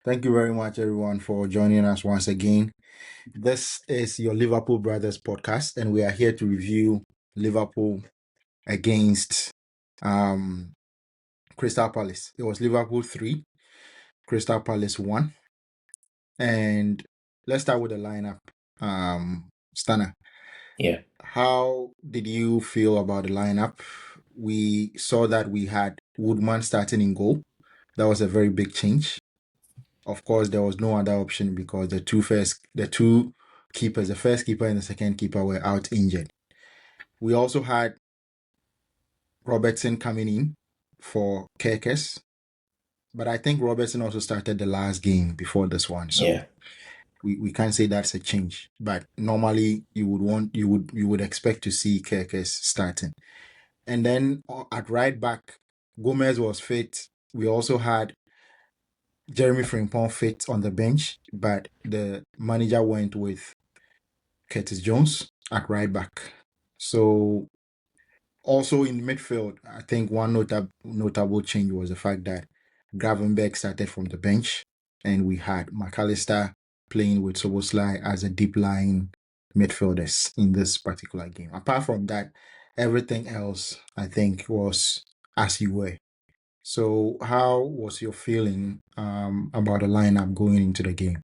Thank you very much, everyone, for joining us once again. This is your Liverpool Brothers podcast, and we are here to review Liverpool against um, Crystal Palace. It was Liverpool 3, Crystal Palace 1. And let's start with the lineup. Stana, Yeah. how did you feel about the lineup? We saw that we had Woodman starting in goal. That was a very big change. Of course, there was no other option because the two keepers, the first keeper and the second keeper, were out injured. We also had Robertson coming in for Kerkes, but I think Robertson also started the last game before this one, so Yeah. we can't say that's a change. But normally, you would expect to see Kerkes starting, and then at right back, Gomez was fit. We also had Jeremy Frimpong fit on the bench, but the manager went with Curtis Jones at right back. So also in midfield, I think one notable change was the fact that Gravenberg started from the bench, and we had McAllister playing with Soboslai as a deep line midfielders in this particular game. Apart from that, everything else I think was as you were. So how was your feeling about the lineup going into the game?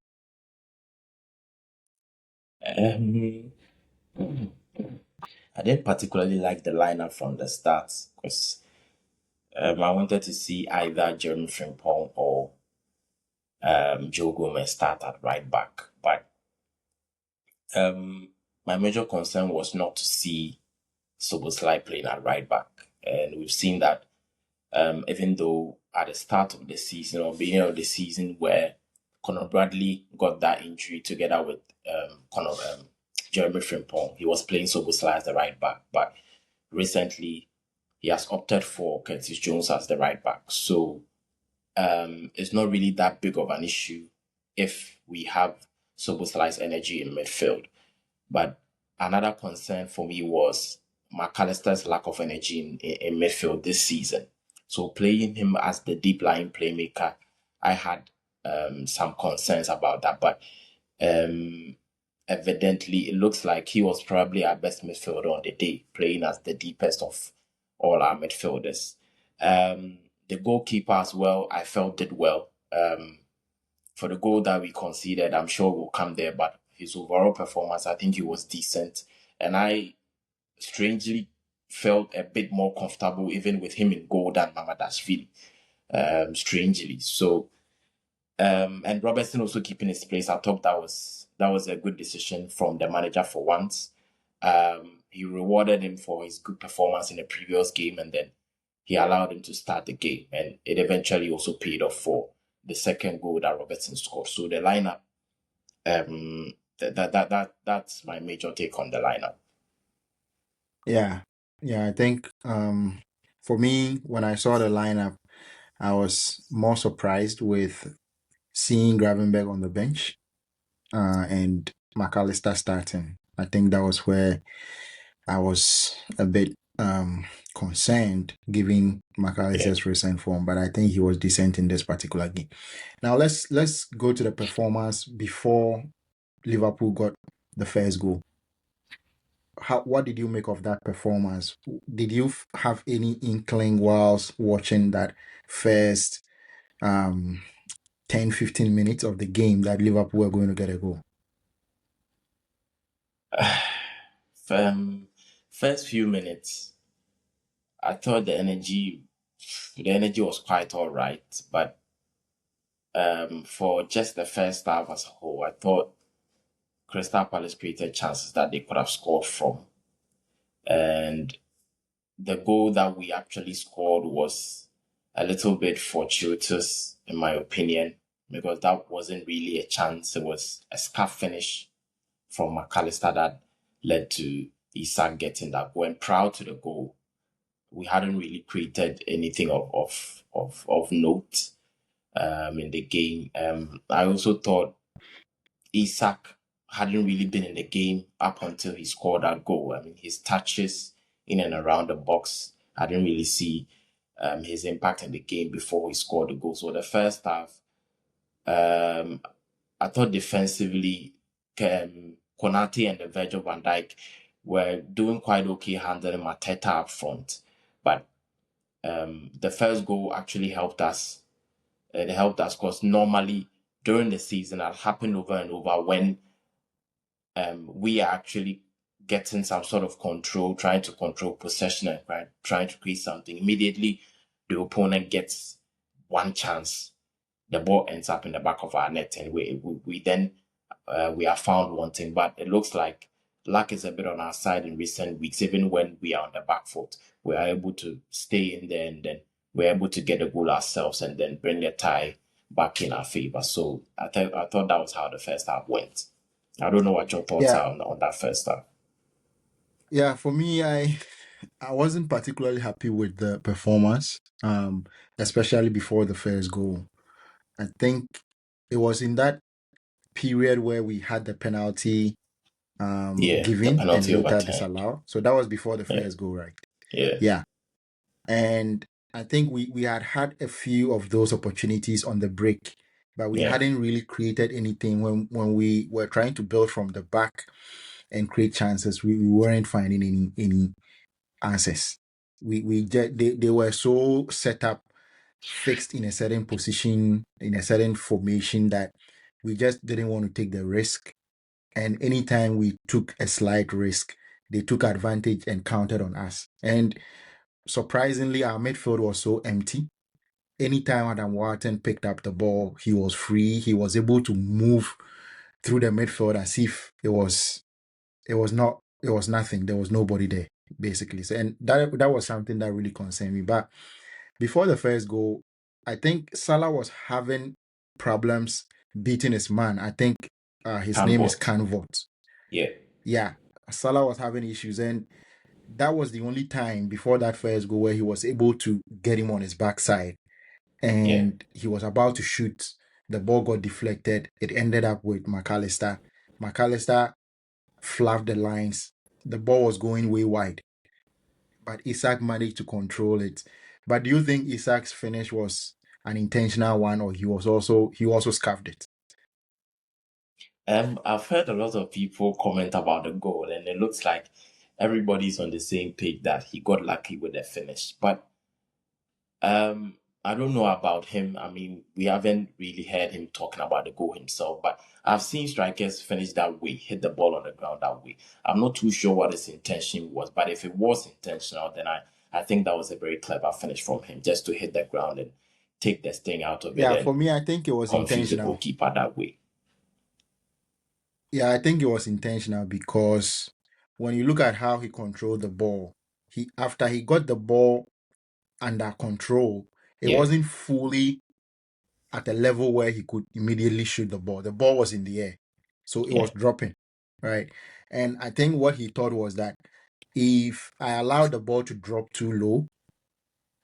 Um, I didn't particularly like the lineup from the start because I wanted to see either Jeremy Frimpong or Joe Gomez start at right back. But my major concern was not to see Soboslai playing at right back. And we've seen that even though at the start of the season or beginning of the season where Conor Bradley got that injury together with Jeremy Frimpong, he was playing Soboslai as the right back. But recently, he has opted for Curtis Jones as the right back. So it's not really that big of an issue if we have Soboslai's energy in midfield. But another concern for me was McAllister's lack of energy in midfield this season. So playing him as the deep line playmaker, I had some concerns about that. But um, evidently, it looks like he was probably our best midfielder on the day, playing as the deepest of all our midfielders. The goalkeeper as well, I felt did well. For the goal that we conceded, I'm sure we'll come there, but his overall performance, I think he was decent. And I strangely felt a bit more comfortable even with him in goal than Mamadashvili, strangely. So, and Robertson also keeping his place. I thought that was a good decision from the manager for once. He rewarded him for his good performance in the previous game, and then he allowed him to start the game, and it eventually also paid off for the second goal that Robertson scored. So the lineup, that's my major take on the lineup. Yeah. Yeah, I think for me when I saw the lineup, I was more surprised with seeing Gravenberg on the bench and McAllister starting. I think that was where I was a bit concerned given Yeah. McAllister's recent form, but I think he was decent in this particular game. Now let's go to the performance before Liverpool got the first goal. What did you make of that performance? Did you have any inkling whilst watching that first um 10-15 minutes of the game that Liverpool were going to get a goal? um, First few minutes, I thought the energy was quite all right, but for just the first half as a whole, I thought Crystal Palace created chances that they could have scored from, and the goal that we actually scored was a little bit fortuitous, in my opinion, because that wasn't really a chance. It was a scuff finish from McAllister that led to Isak getting that goal. And proud to the goal, we hadn't really created anything of note in the game. I also thought Isak hadn't really been in the game up until he scored that goal. I mean, his touches in and around the box, I didn't really see his impact in the game before he scored the goal. So the first half, Um, I thought defensively, Konate and the Virgil van Dijk were doing quite okay handling Mateta up front. But the first goal actually helped us. It helped us because normally during the season, it happened over and over when we are actually getting some sort of control, trying to control possession and trying to create something. Immediately, the opponent gets one chance, the ball ends up in the back of our net, and we then we are found wanting. But it looks like luck is a bit on our side in recent weeks. Even when we are on the back foot, we are able to stay in there, and then we're able to get a goal ourselves, and then bring the tie back in our favor. So I thought that was how the first half went. I don't know what your thoughts Yeah, are on that first half. yeah. For me, I wasn't particularly happy with the performance, especially before the first goal. I think it was in that period where we had the penalty Yeah, the given and penalty later overturned. disallowed. So that was before the Yeah, first goal, right? yeah, Yeah. And I think we had a few of those opportunities on the break, but we yeah. hadn't really created anything when we were trying to build from the back and create chances. We weren't finding any answers. They were so set up, fixed in a certain position, in a certain formation that we just didn't want to take the risk. And anytime we took a slight risk, they took advantage and counted on us. And surprisingly, our midfield was so empty. Anytime Adam Wharton picked up the ball, he was free. He was able to move through the midfield as if it was nothing. There was nobody there, basically. So, and that was something that really concerned me. But before the first goal, I think Salah was having problems beating his man. I think his name is Handball. Canvot. Yeah, Yeah, Salah was having issues, and that was the only time before that first goal where he was able to get him on his backside, yeah, and he was about to shoot. The ball got deflected. It ended up with McAllister. McAllister fluffed the lines. The ball was going way wide, but Isaac managed to control it. But do you think Isaac's finish was an intentional one, or he also scuffed it? I've heard a lot of people comment about the goal, and it looks like everybody's on the same page that he got lucky with the finish. But I don't know about him. I mean, we haven't really heard him talking about the goal himself, but I've seen strikers finish that way, hit the ball on the ground that way. I'm not too sure what his intention was, but if it was intentional, then I think that was a very clever finish from him, just to hit the ground and take the sting out of it Yeah, and for me, I think it was confuse the intentional. goalkeeper that way. Yeah, I think it was intentional because when you look at how he controlled the ball, he after he got the ball under control, it Yeah, wasn't fully at a level where he could immediately shoot the ball. The ball was in the air, so it yeah, was dropping, right? And I think what he thought was that if I allow the ball to drop too low,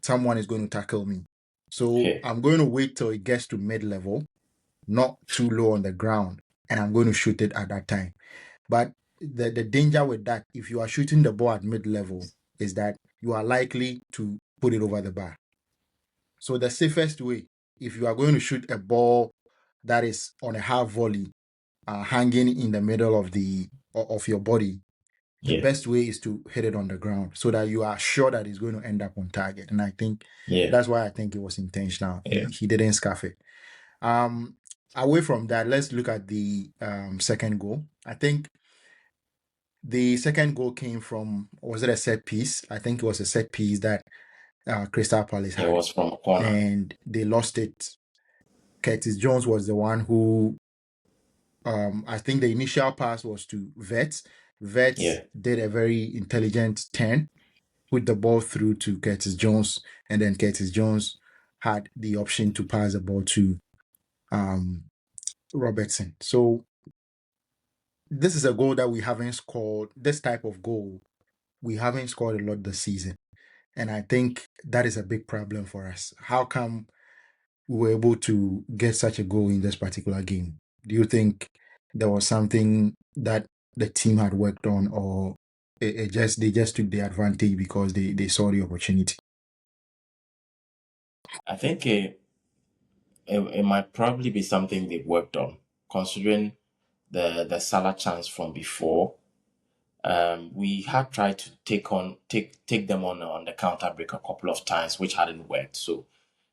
someone is going to tackle me. So yeah, I'm going to wait till it gets to mid level, not too low on the ground, and I'm going to shoot it at that time. But the danger with that, if you are shooting the ball at mid level, is that you are likely to put it over the bar. So the safest way, if you are going to shoot a ball that is on a half volley, hanging in the middle of your body, the yeah, best way is to hit it on the ground so that you are sure that it's going to end up on target. And I think yeah, that's why I think it was intentional. yeah. He didn't scuff it. Um, Away from that, let's look at the second goal. I think the second goal came from, was it a set piece? I think it was a set piece that Crystal Palace It had, was from a corner. and they lost it. Curtis Jones was the one who, I think the initial pass was to Vets. Vets Yeah, did a very intelligent turn, put the ball through to Curtis Jones, and then Curtis Jones had the option to pass the ball to um, Robertson. So this is a goal that we haven't scored. This type of goal we haven't scored a lot this season, and I think that is a big problem for us. How come we were able to get such a goal in this particular game? Do you think there was something that the team had worked on, or they just took the advantage because they saw the opportunity? I think it might probably be something they've worked on, considering the Salah chance from before. We had tried to take them on the counter break a couple of times, which hadn't worked. So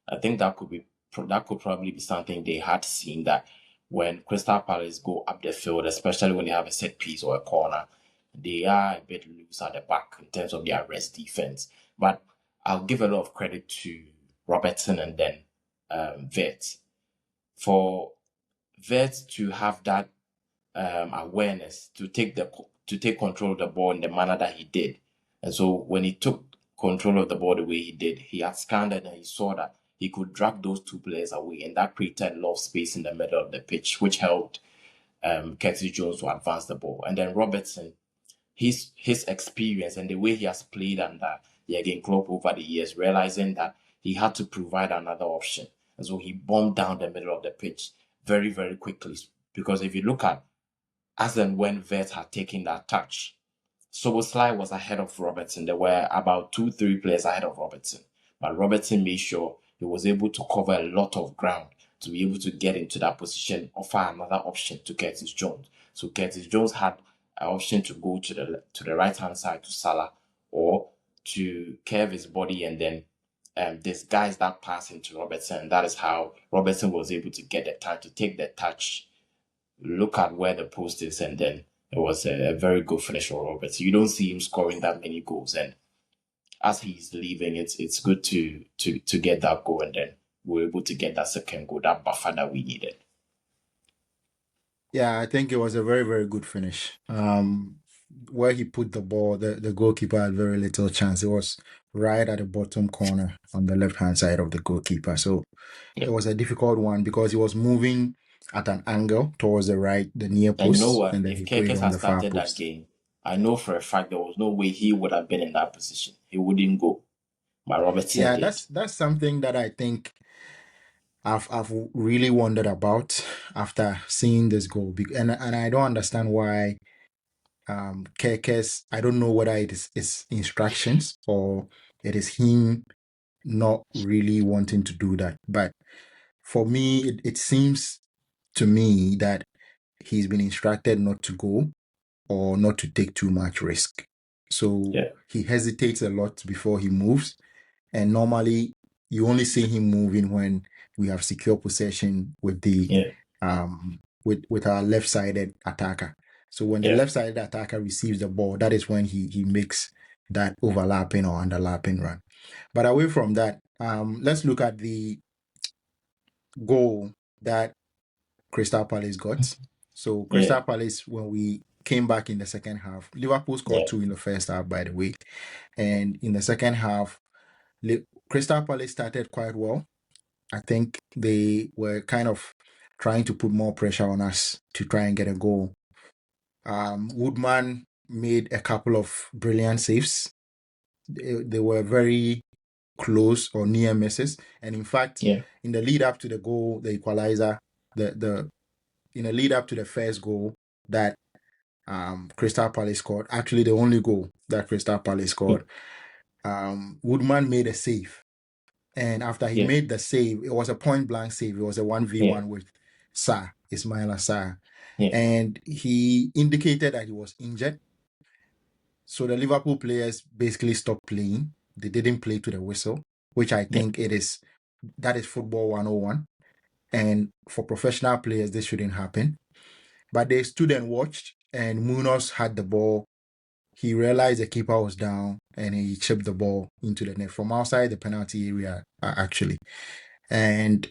I think that could probably be something they had seen, that when Crystal Palace go up the field, especially when they have a set piece or a corner, they are a bit loose at the back in terms of their rest defense. But I'll give a lot of credit to Robertson and then Vert for Vert to have that awareness to take control of the ball in the manner that he did. And so when he took control of the ball the way he did, he had scanned it and he saw that he could drag those two players away, and that created a lot of space in the middle of the pitch, which helped Curtis Jones to advance the ball. And then Robertson, his experience and the way he has played under Jurgen Klopp over the years, realizing that he had to provide another option. And so he bombed down the middle of the pitch very, very quickly. Because if you look at as and when Vert had taken that touch, Soboslai was ahead of Robertson. There were about 2, 3 players ahead of Robertson. But Robertson made sure he was able to cover a lot of ground to be able to get into that position, offer another option to Curtis Jones. So Curtis Jones had an option to go to the right hand side to Salah, or to curve his body and then disguise that pass into Robertson. And that is how Robertson was able to get the time to take the touch, look at where the post is, and then it was a very good finish for Roberts. You don't see him scoring that many goals, and as he's leaving, it's good to get that goal, and then we're able to get that second goal, that buffer that we needed. Yeah, I think it was a very, very good finish. Where he put the ball, the goalkeeper had very little chance. It was right at the bottom corner on the left-hand side of the goalkeeper. So Yeah. it was a difficult one because he was moving at an angle towards the right, the near And you know post, what? and then If he played Kekes on had the far started that post. game, I know for a fact there was no way he would have been in that position. He wouldn't go. But Robertson Yeah, did. that's something that I think I've really wondered about after seeing this goal, and I don't understand why Kekes. I don't know whether it is his instructions or it is him not really wanting to do that. But for me, it seems to me that he's been instructed not to go or not to take too much risk. So Yeah, he hesitates a lot before he moves. And normally you only see him moving when we have secure possession with the yeah, with our left-sided attacker. So when the yeah. left-sided attacker receives the ball, that is when he makes that overlapping or underlapping run. But away from that, let's look at the goal that Crystal Palace got. So Yeah, Crystal Palace, when we came back in the second half, Liverpool scored yeah, 2 in the first half, by the way. And in the second half, Crystal Palace started quite well. I think they were kind of trying to put more pressure on us to try and get a goal. Woodman made a couple of brilliant saves. They were very close or near misses. And in fact, yeah, in the lead up to the goal, the equalizer, the in the lead up to the first goal that Crystal Palace scored, actually the only goal that Crystal Palace scored, Woodman made a save. And after he yeah, made the save, it was a point blank save. It was a yeah, 1v1 with Ismail Assar. yeah, And he indicated that he was injured. So the Liverpool players basically stopped playing. They didn't play to the whistle, which I yeah. think that is football 101. And for professional players, this shouldn't happen. But they stood and watched, and Munoz had the ball. He realized the keeper was down, and he chipped the ball into the net from outside the penalty area, actually. And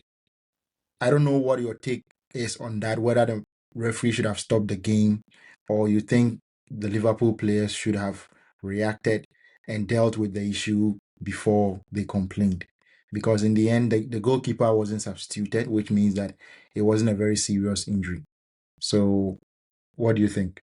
I don't know what your take is on that, whether the referee should have stopped the game, or you think the Liverpool players should have reacted and dealt with the issue before they complained. Because in the end, the goalkeeper wasn't substituted, which means that it wasn't a very serious injury. So, what do you think?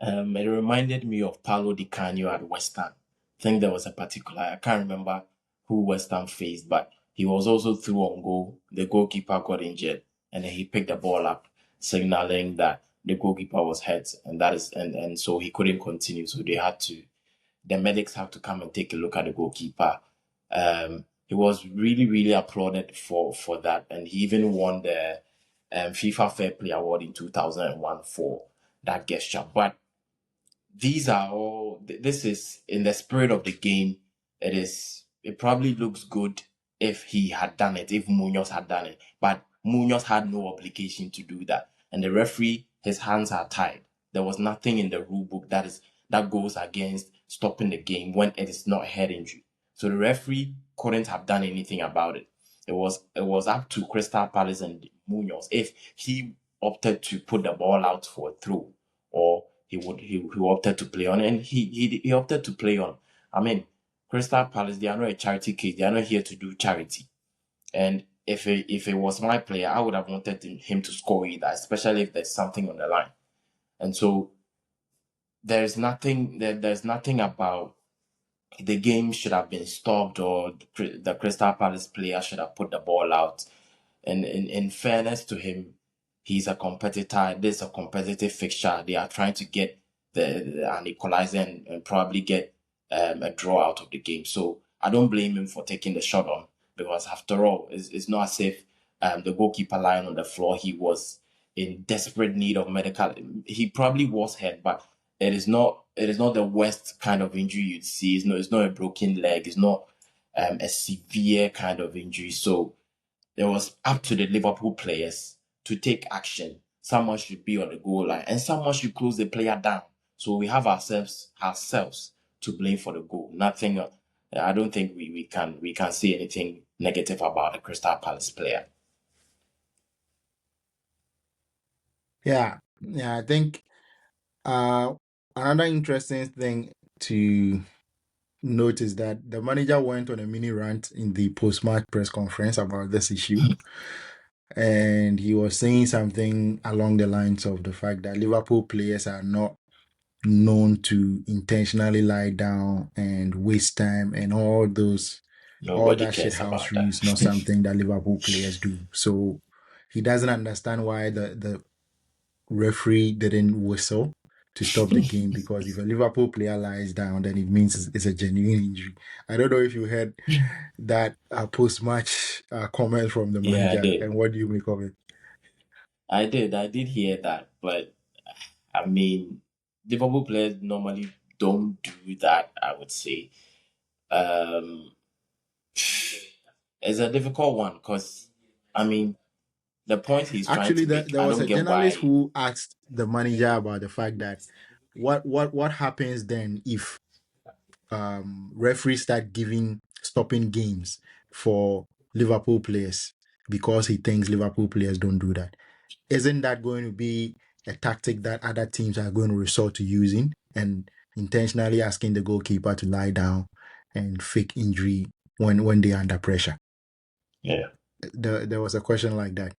It reminded me of Paulo Di Canio at West Ham. I think there was a particular, I can't remember who West Ham faced, but he was also through on goal. The goalkeeper got injured, and then he picked the ball up, signaling that the goalkeeper was hurt, and so he couldn't continue. So the medics have to come and take a look at the goalkeeper. he was really, really applauded for that, and he even won the FIFA Fair Play Award in 2001 for that gesture. But these are all. This is in the spirit of the game. It is. It probably looks good if he had done it, if Munoz had done it, but Munoz had no obligation to do that, and the referee, his hands are tied. There was nothing in the rule book that goes against stopping the game when it is not head injury. So the referee couldn't have done anything about it. It was up to Crystal Palace and Munoz if he opted to put the ball out for a throw, or he opted to play on, and he opted to play on. I mean, Crystal Palace, they are not a charity case. They are not here to do charity. And if it was my player, I would have wanted him to score either, especially if there's something on the line. And so there's nothing about the game should have been stopped, or the Crystal Palace player should have put the ball out. And in fairness to him, he's a competitor. This is a competitive fixture. They are trying to get an equalizer, and probably get a draw out of the game. So I don't blame him for taking the shot on, because after all, it's not as if the goalkeeper lying on the floor, he was in desperate need of medical. He probably was hurt, but it is not the worst kind of injury you'd see. It's not a broken leg. It's not a severe kind of injury. So it was up to the Liverpool players to take action. Someone should be on the goal line, and someone should close the player down. So we have ourselves to blame for the goal. Nothing. I don't think we can say anything negative about the Crystal Palace player. Yeah, yeah. I think uh, another interesting thing to note is that the manager went on a mini rant in the post-match press conference about this issue, and he was saying something along the lines of the fact that Liverpool players are not known to intentionally lie down and waste time, and all Nobody that shit cares house about that. is not something that Liverpool players do. So he doesn't understand why the referee didn't whistle to stop the game, because if a Liverpool player lies down, then it means it's a genuine injury. I don't know if you heard that post-match comment from the Yeah, I manager, did. and what do you make of it? I did hear that, but I mean, Liverpool players normally don't do that, I would say. Um, it's a difficult one because, I mean, the point he's trying Actually, to make, there I was don't a get journalist why. who asked the manager about the fact that what happens then if referees start giving stopping games for Liverpool players, because he thinks Liverpool players don't do that. Isn't that going to be a tactic that other teams are going to resort to using, and intentionally asking the goalkeeper to lie down and fake injury when they're under pressure? Yeah, There was a question like that.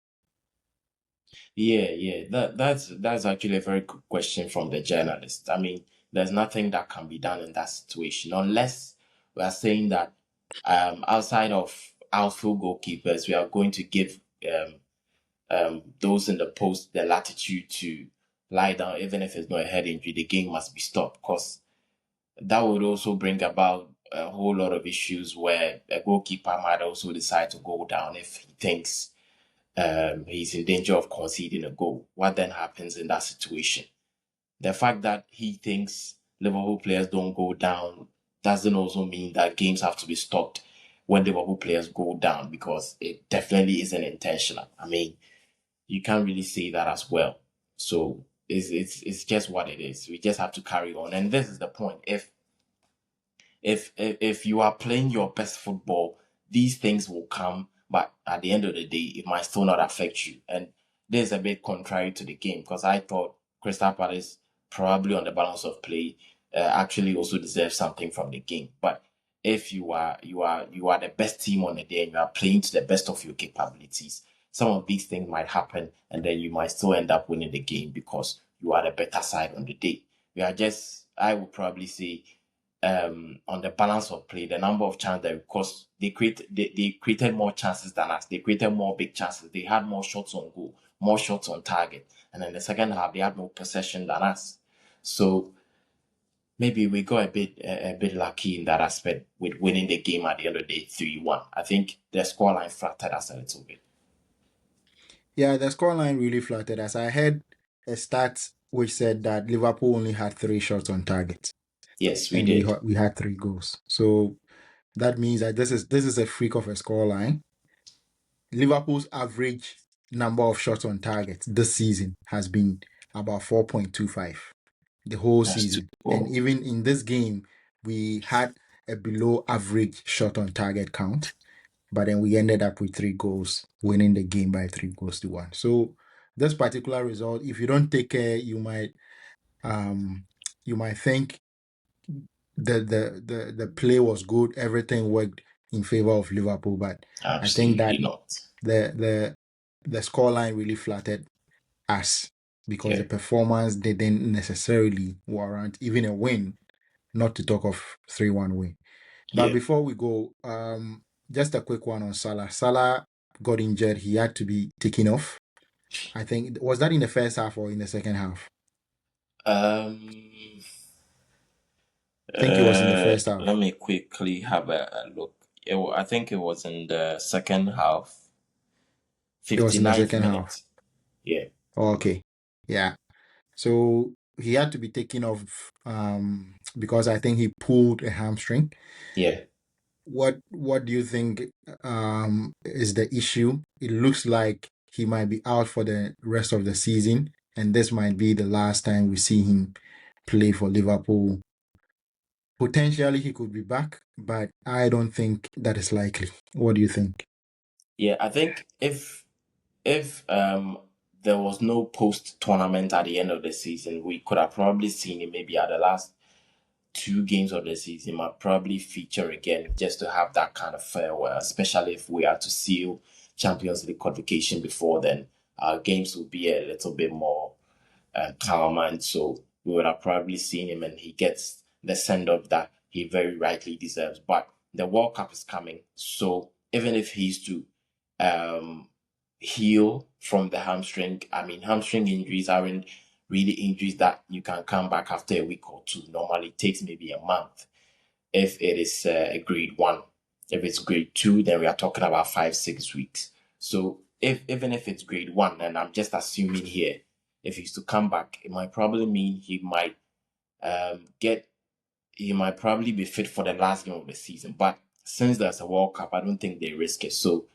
yeah. That's actually a very good question from the journalist. I mean, there's nothing that can be done in that situation unless we are saying that outside of outfield goalkeepers, we are going to give those in the post the latitude to lie down, even if it's not a head injury. The game must be stopped, because that would also bring about a whole lot of issues where a goalkeeper might also decide to go down if he thinks he's in danger of conceding a goal. What then happens in that situation? The fact that he thinks Liverpool players don't go down doesn't also mean that games have to be stopped when Liverpool players go down, because it definitely isn't intentional. I mean, you can't really say that as well. So it's just what it is. We just have to carry on. And this is the point. If you are playing your best football, these things will come, but at the end of the day, it might still not affect you. And this is a bit contrary to the game, because I thought Crystal Palace, probably on the balance of play, actually also deserves something from the game. But if you are the best team on the day, and you are playing to the best of your capabilities, some of these things might happen, and then you might still end up winning the game because you are the better side on the day. We are just, I would probably say, on the balance of play, the number of chances that, because they created more chances than us. They created more big chances. They had more shots on goal, more shots on target. And in the second half, they had more possession than us. So maybe we got a bit lucky in that aspect with winning the game at the end of the day 3-1. I think the scoreline flattered us a little bit. Yeah, the scoreline really flattered us. I heard a stat which said that Liverpool only had 3 shots on target, Yes, we and we did. we had 3 goals. So that means that this is a freak of a scoreline. Liverpool's average number of shots on target this season has been about 4.25 the whole That's too season. And poor. even in this game, we had a below average shot on target count, but then we ended up with 3 goals, winning the game by 3 goals to 1. So this particular result, if you don't take care, um you might think the play was good, everything worked in favor of Liverpool, but I think Absolutely that not. the scoreline really flattered us because Yeah, the performance didn't necessarily warrant even a win, not to talk of 3-1 win. But yeah. before we go, just a quick one on Salah. Salah got injured. He had to be taken off. I think, was that in the first half or in the second half? Um, I think it was in the first Let half. me quickly have a look. I think it was in the second half, It was in the 59th second half. minute. Yeah, Okay. Yeah. So he had to be taken off because I think he pulled a hamstring. yeah. What do you think is the issue? It looks like he might be out for the rest of the season, and this might be the last time we see him play for Liverpool. Potentially he could be back, but I don't think that is likely. What do you think? Yeah, I think if there was no post tournament at the end of the season, we could have probably seen him maybe at the last 2 games of the season. Might probably feature again just to have that kind of farewell, especially if we are to seal Champions League qualification before then. Our games will be a little bit more calm, and so we would have probably seen him and he gets the send off that he very rightly deserves. But the World Cup is coming, so even if he's to um, heal from the hamstring, I mean, hamstring injuries aren't really injuries that you can come back after a week or two. Normally, it takes maybe a month if it is a grade one. If it's grade two, then we are talking about 5, 6 weeks. So if even if it's grade one, and I'm just assuming here, if he's to come back, it might probably mean get he might probably be fit for the last game of the season. But since there's a World Cup, I don't think they risk it. So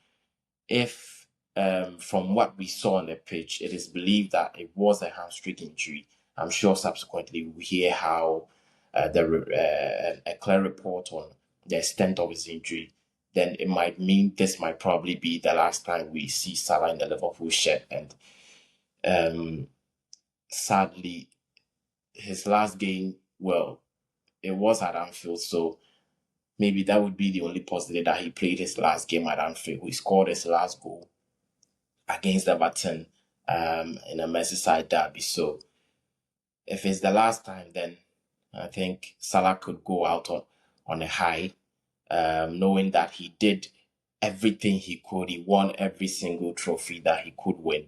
if from what we saw on the pitch, it is believed that it was a hamstring injury. I'm sure subsequently we hear how a clear report on the extent of his injury. Then it might mean this might probably be the last time we see Salah in the Liverpool shirt. And um, sadly, his last game, well, it was at Anfield, so maybe that would be the only positive that he played his last game at Anfield. He scored his last goal against Everton in a Merseyside derby. So if it's the last time, then I think Salah could go out on a high, knowing that he did everything he could. He won every single trophy that he could win,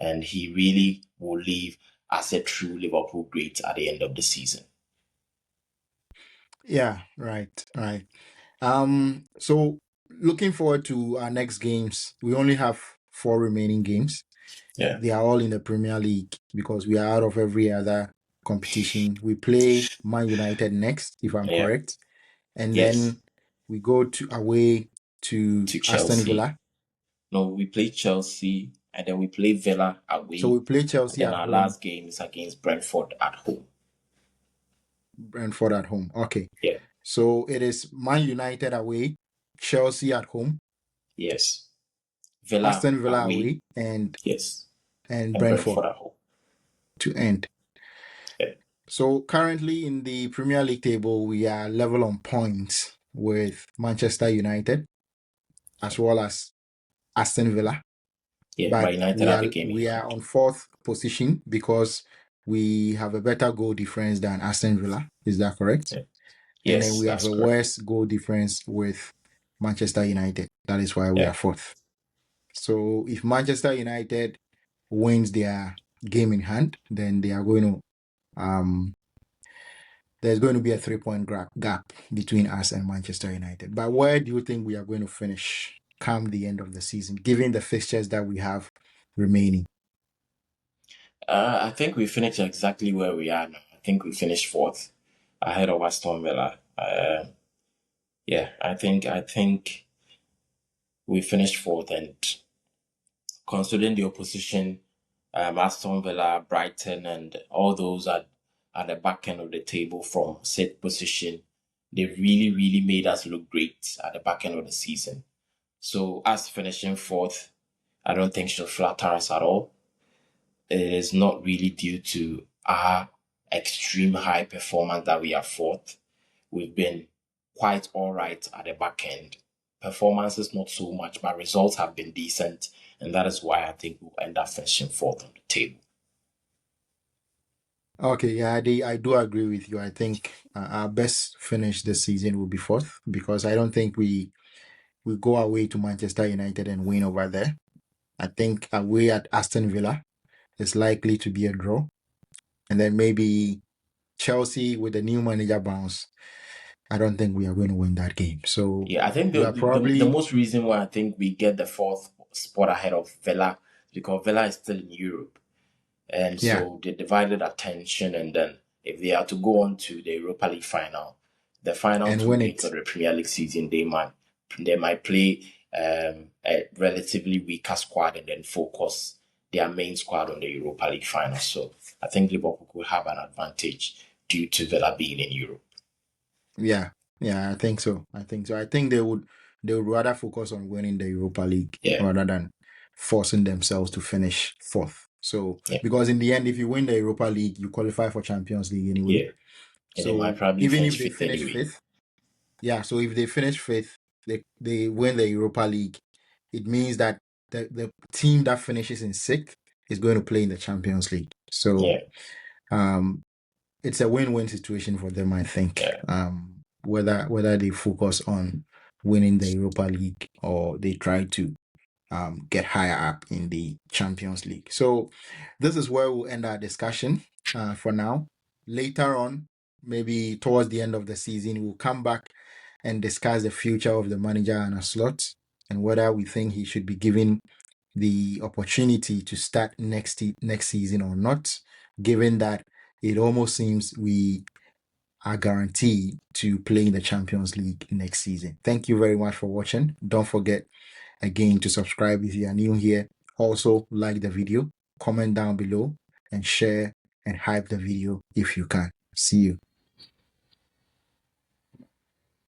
and he really will leave as a true Liverpool great at the end of the season. Yeah, right, right. So looking forward to our next games. We only have 4 remaining games. Yeah, They are all in the Premier League because we are out of every other competition. We play Man United next, if I'm yeah, correct, and yes. then we go to away to To Aston Chelsea. Villa. No, we play Chelsea and then we play Villa So away, we play and Chelsea then at our home, last game is against Brentford at home. Brentford at home. Okay. Yeah, So it is Man United away, Chelsea at home, yes. Villa Aston Villa away, away, yes, and and Brentford Brentford at home. to end. Yeah, So currently in the Premier League table, we are level on points with Manchester United as well as Aston Villa, yeah. but But United we have are a game in we are hand. on fourth position because we have a better goal difference than Aston Villa. Is that correct? Yeah. And then Yes, we have that's a correct. worse goal difference with Manchester United. That is why we Yeah, are fourth. So if Manchester United wins their game in hand, then they are going to um there's going to be a 3 point gap between us and Manchester United. But where do you think we are going to finish come the end of the season, given the fixtures that we have remaining? I think we finished exactly where we are now. I think we finished fourth, ahead of Aston Villa. Yeah, I think we finished fourth, and considering the opposition, Aston Villa, Brighton, and all those at the back end of the table from sixth position, they really made us look great at the back end of the season. So us finishing fourth, I don't think should flatter us at all. It is not really due to our extreme high performance that we are fourth. We've been quite all right at the back end. Performance is not so much, but results have been decent, and that is why I think we'll end up finishing fourth on the table. Okay, yeah, I do agree with you. I think our best finish this season will be fourth because I don't think we go away to Manchester United and win over there. I think away at Aston Villa is likely to be a draw, and then maybe Chelsea with the new manager bounce. I don't think we are going to win that game. So Yeah, I think we are the probably, most reason why I think we get the fourth spot ahead of Villa is because Villa is still in Europe. And yeah, so they divided attention. And then if they are to go on to the Europa League final, the final and two win games it. of the Premier League season, they might play a relatively weaker squad and then focus their main squad on the Europa League final. So I think Liverpool could have an advantage due to Villa being in Europe. Yeah, yeah, I think so. I think so. I think they would rather focus on winning the Europa League Yeah, rather than forcing themselves to finish fourth. So yeah, because in the end, if you win the Europa League, you qualify for Champions League anyway. yeah. And they might So probably even finish if they fifth finish anyway. fifth, yeah. So if they finish fifth, they win the Europa League. It means that the team that finishes in sixth is going to play in the Champions League. So Yeah, um, it's a win-win situation for them, I think. yeah. Whether they focus on winning the Europa League or they try to get higher up in the Champions League. So this is where we'll end our discussion for now. Later on, maybe towards the end of the season, we'll come back and discuss the future of the manager and a slot and whether we think he should be given the opportunity to start next season or not, given that it almost seems we are guaranteed to play in the Champions League next season. Thank you very much for watching. Don't forget again to subscribe if you are new here. Also, like the video, comment down below, and share and hype the video if you can. See you.